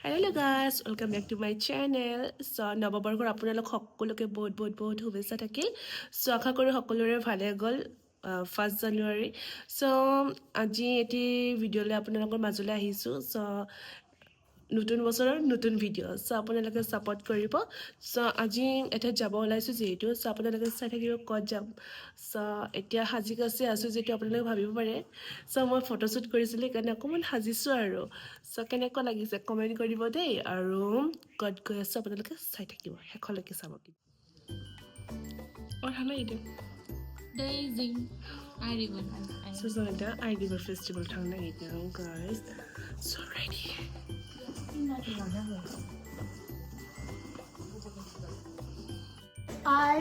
Hello guys, welcome back to my channel. So নৱবৰ্ষৰ আপোনালোক সকলোকে বহুত শুভেচ্ছা থাকিল। So আশা কৰোঁ সকলোৰে ভালে গ'ল 1 জানুৱাৰী। So আজি এটি ভিডিঅ'লৈ আপোনালোকৰ মাজলৈ আহিছোঁ। So নতুন বছৰৰ নতুন ভিডিঅ'। So আপোনালোকে ছাপোৰ্ট কৰিব। So আজি এটা যাব ওলাইছোঁ যিহেতু so আপোনালোকে চাই থাকিব ক'ত যাম। So এতিয়া সাজি কাচি আছোঁ যিহেতু আপোনালোকে ভাবিব পাৰে। So মই ফটোশ্বুট কৰিছিলোঁ সেইকাৰণে অকণমান সাজিছোঁ আৰু। So কেনেকুৱা লাগিছে কমেণ্ট কৰিব দেই আৰু ক'ত গৈ আছোঁ আপোনালোকে চাই থাকিব শেষলৈকে চাব কিন্তু। ঠাণ্ডা এতিয়া Daisy. I ribbon. So এটা আইডিভাৰ ফেষ্টিভেল ঠাণ্ডা এতিয়া guys. So ready.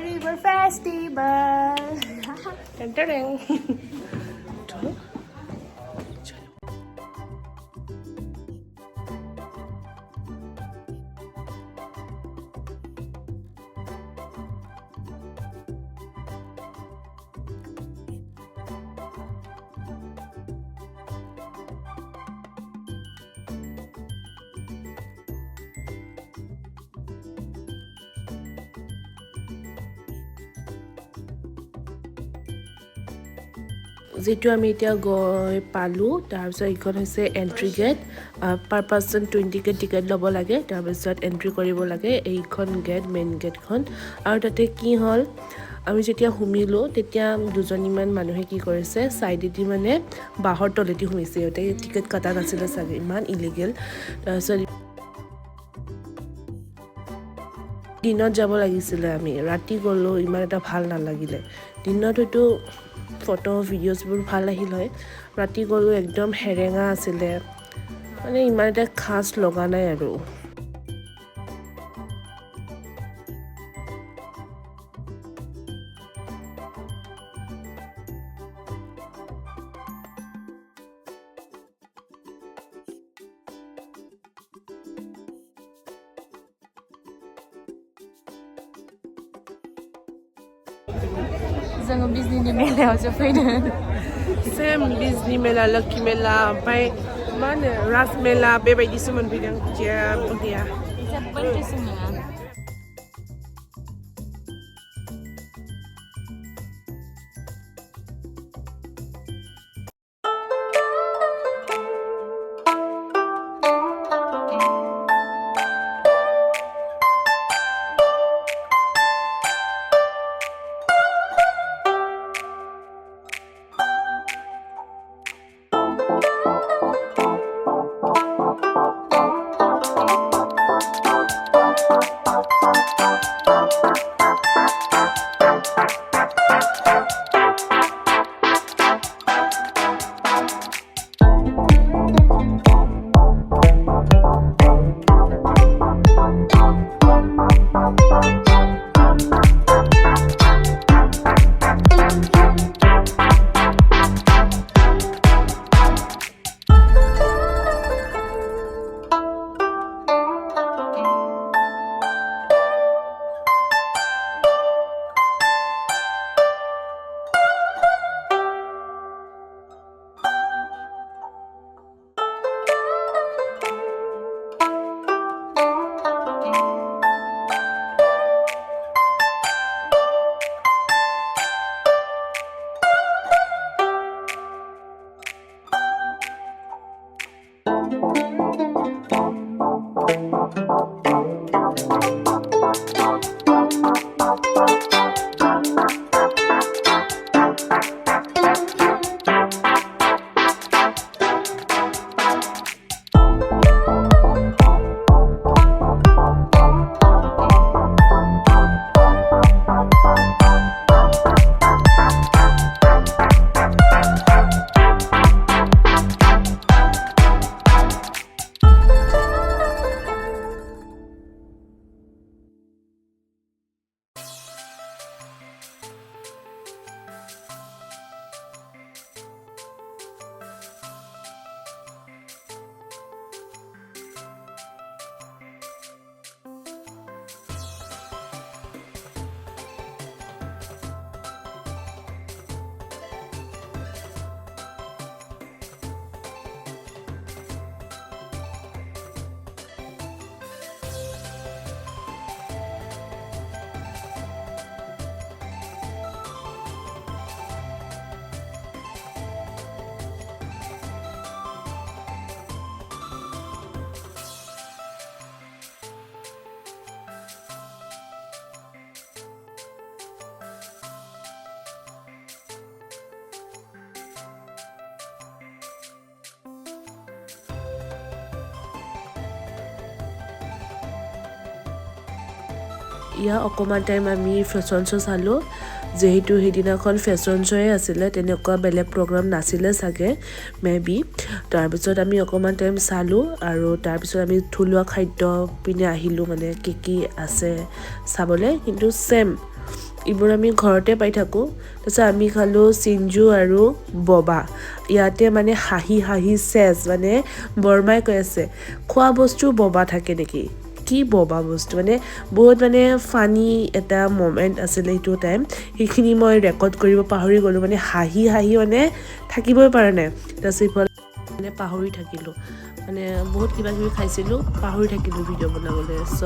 River Festival. Entering. যেটো আমি এতিয়া গৈ পালোঁ তাৰপিছত এইখন হৈছে এন্ট্ৰি গেট পাৰ পাৰ্চন 20কে টিকেট ল'ব লাগে তাৰপিছত এন্ট্ৰি কৰিব লাগে এইখন গেট মেইন গেটখন আৰু তাতে কি হ'ল আমি যেতিয়া সোমিলোঁ তেতিয়া দুজনীমান মানুহে কি কৰিছে সাইডেদি মানে বাহৰ তলেদি সোমিছে সিহঁতে টিকেট কাটা নাছিলে চাগে ইমান ইলিগেল তাৰপিছত দিনত যাব লাগিছিলে আমি ৰাতি গ'লোঁ ইমান এটা ভাল নালাগিলে দিনত হয়তো ফটো ভিডিঅ'ছবোৰ ভাল আহিল হয় ৰাতি গ'লোঁ একদম হেৰেঙা আছিলে মানে ইমান এটা খাছ লগা নাই আৰু जोङो बिजनिनि मेलायावसो फैदों सेम बिजनि मेला लोखि मेला ओमफ्राय मा होनो राज मेला बेबायदिसो मोनफैदों जेबो गैया जेबो इन्टारेस्टिं नङा ইয়াৰ অকণমান টাইম আমি ফেশ্বন শ্ব' চালোঁ যিহেতু সেইদিনাখন ফেশ্বন শ্ব'য়ে আছিলে তেনেকুৱা বেলেগ প্ৰগ্ৰাম নাছিলে চাগে মে বি তাৰপিছত আমি অকণমান টাইম চালোঁ আৰু তাৰপিছত আমি থলুৱা খাদ্য পিনে আহিলোঁ মানে কি আছে চাবলৈ কিন্তু ছেম এইবোৰ আমি ঘৰতে পাই থাকোঁ তাৰপিছত আমি খালোঁ চিঞ্জু আৰু ববা ইয়াতে মানে হাঁহি চেচ মানে বৰমাই কৈ আছে খোৱা বস্তু ববা থাকে নেকি কি ববা বস্তু মানে বহুত মানে ফানি এটা মমেণ্ট আছিলে সেইটো টাইম সেইখিনি মই ৰেকৰ্ড কৰিব পাহৰি গ'লোঁ মানে হাঁহি মানে থাকিবই পৰা নাই তাৰপিছত ইফালে মানে পাহৰি থাকিলোঁ মানে বহুত কিবা কিবি খাইছিলোঁ পাহৰি থাকিলোঁ ভিডিঅ' বনাবলৈ চ'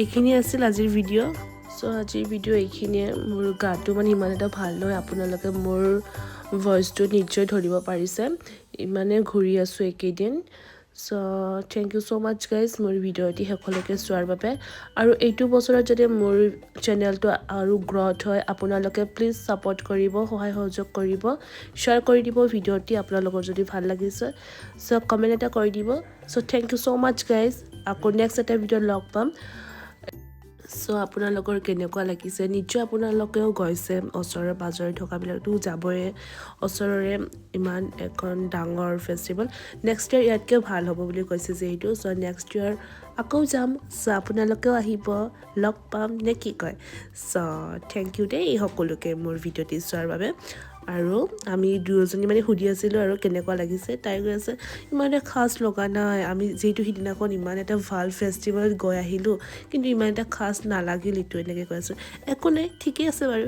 এইখিনি আছিল আজিৰ ভিডিঅ' চ' আজিৰ ভিডিঅ' এইখিনিয়ে মোৰ গাটো মানে ইমান এটা ভাল নহয় আপোনালোকে মোৰ ভইচটো নিশ্চয় ধৰিব পাৰিছে ইমানে ঘূৰি আছোঁ এইকেইদিন so' thank you so' much guys মোৰ ভিডিঅ'টি শেষলৈকে চোৱাৰ বাবে আৰু এইটো বছৰত যাতে মোৰ চেনেলটো আৰু গ্ৰথ হয় আপোনালোকে প্লিজ ছাপোৰ্ট কৰিব সহায় সহযোগ কৰিব শ্বেয়াৰ কৰি দিব ভিডিঅ'টি আপোনালোকৰ যদি ভাল লাগিছে চ' কমেণ্ট এটা কৰি দিব so' thank you so' much guys আকৌ নেক্সট এটা ভিডিঅ'ত লগ পাম চ' আপোনালোকৰ কেনেকুৱা লাগিছে নিশ্চয় আপোনালোকেও গৈছে ওচৰে পাজৰে থকাবিলাকতো যাবই ওচৰৰে ইমান এখন ডাঙৰ ফেষ্টিভেল নেক্সট ইয়েৰ ইয়াতকৈ ভাল হ'ব বুলি কৈছে যিহেতু চ' নেক্সট ইয়েৰ আকৌ যাম চ' আপোনালোকেও আহিব লগ পাম নে কি কয় চ' থেংক ইউ দেই সকলোকে মোৰ ভিডিঅ'টি চোৱাৰ বাবে আৰু আমি দুয়োজনী মানে সুধি আছিলোঁ আৰু কেনেকুৱা লাগিছে তাই কৈ আছে ইমান এটা খাছ লগা নাই আমি যিহেতু সিদিনাখন ইমান এটা ভাল ফেষ্টিভেলত গৈ আহিলোঁ কিন্তু ইমান এটা খাছ নালাগিল এইটো এনেকৈ কৈ আছোঁ একো নাই ঠিকেই আছে বাৰু